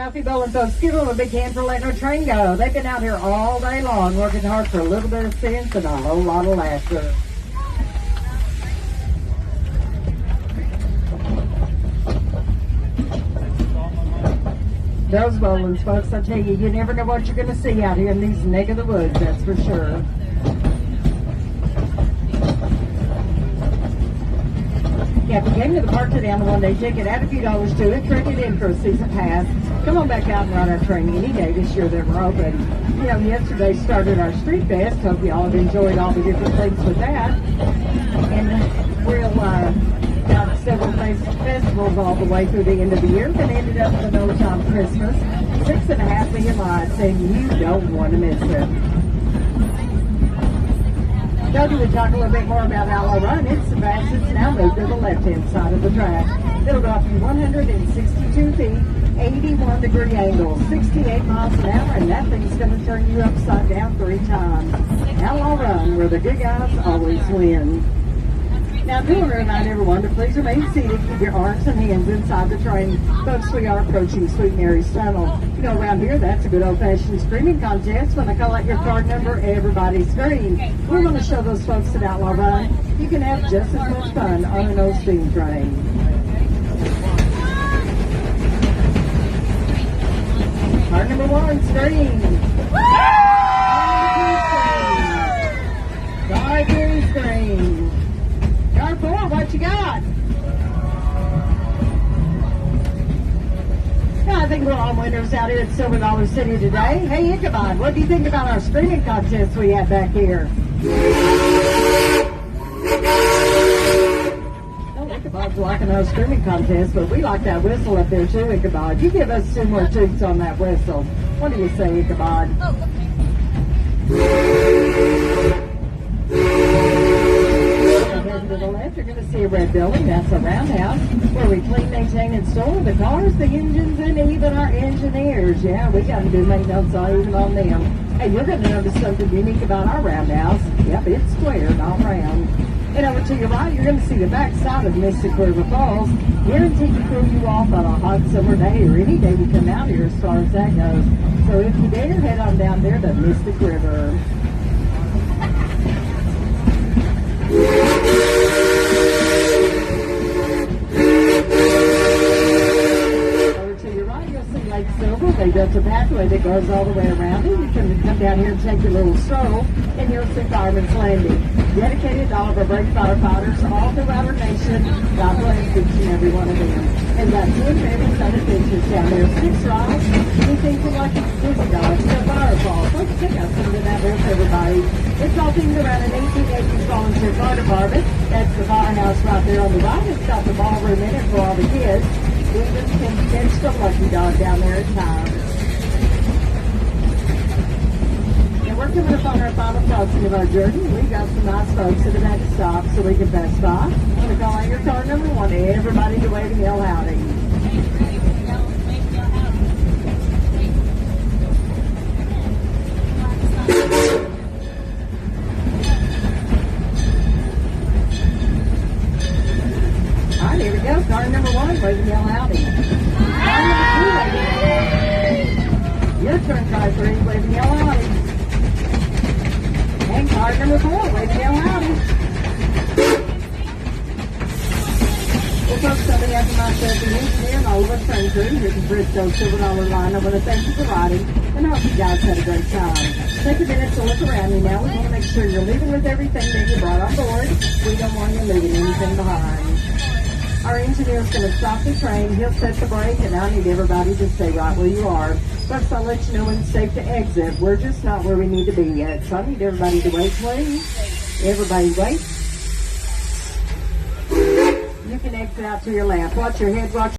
Ralphie Bowen folks, give them a big hand for letting our train go. They've been out here all day long working hard for a little bit of sense and a whole lot of laughter. Those bowlings, folks, I tell you, you never know what you're going to see out here in these neck of the woods, that's for sure. Yeah, if you came to the park today on a one-day ticket, add a few dollars to it, trade it in for a season pass. Come on back out and ride our train any day this year that we're open. You know, yesterday started our Street Fest. Hope you all have enjoyed all the different things with that. And we'll got several festivals all the way through the end of the year, but ended up with an old-time Christmas. 6.5 million lights, and you don't want to miss it. Jody would talk a little bit more about Outlaw Run. It's the fastest now moved to the left-hand side of the track. It'll go up to 162 feet, 81-degree angle, 68 miles an hour, and that thing's going to turn you upside down 3 times. Outlaw Run, where the good guys always win. Now, do remind everyone to please remain seated. Keep your arms and hands inside the train. Folks, we are approaching Sweet Mary's Tunnel. You know, around here, that's a good old-fashioned screaming contest. When I call out your card number, everybody scream. We want to show those folks at Outlaw Run you can have just as much fun on an old steam train. Card number 1, scream. Card 2, scream. Card 4, what you got? Yeah, I think we're all winners out here at Silver Dollar City today. Hey, Ichabod, what do you think about our screaming contest we had back here? Well, Ichabod's liking our screaming contest, but we like that whistle up there too, Ichabod. You give us 2 more toots on that whistle. What do you say, Ichabod? To the left, you're going to see a red building. That's a roundhouse where we clean, maintain, and store the cars, the engines, and even our engineers. Yeah, we got to do maintenance even on them. Hey, you're going to notice something unique about our roundhouse. Yep, it's square, not round. And over to your right, you're going to see the back side of Mystic River Falls. Guaranteed to cool you off on a hot summer day or any day we come out here as far as that goes. So if you dare, head on down there to Mystic River. They built a pathway that goes all the way around it. You can come down here and take your little stroll, and you'll see Fireman's Landing. Dedicated to all of our brave firefighters all throughout our nation. God bless each and every one of them. And got 10 famous other pictures down there. 6 rides, anything from like Disney Dogs to Firefall. Let's check out some of that there for everybody. It's all themed around an 1880s volunteer fire department. That's the firehouse right there on the right. It's got the ballroom in it for all the kids. We just can catch the lucky dog down there at times. And we're coming up on our final crossing of our journey. We've got some nice folks that have had to stop so we can pass by. I'm going to call out your car number 1 to everybody to wave and yell howdy. Alright, here we go. Car number 1, wave and yell howdy. Car number 2, wave and yell howdy. Your turn, car 3, wave and yell howdy. And car number 4, wave and yell howdy. Well, folks, on behalf of myself, the engineer, and all of our train crew here at the Bristol Silver Dollar Line, I want to thank you for riding, and I hope you guys had a great time. Take a minute to look around you now. We want to make sure you're leaving with everything that you brought on board. We don't want you leaving anything behind. Our engineer's going to stop the train. He'll set the brake, and I need everybody to stay right where you are. First, I'll let you know when it's safe to exit. We're just not where we need to be yet, so I need everybody to wait, please. Everybody wait. You can exit out to your left. Watch your head, watch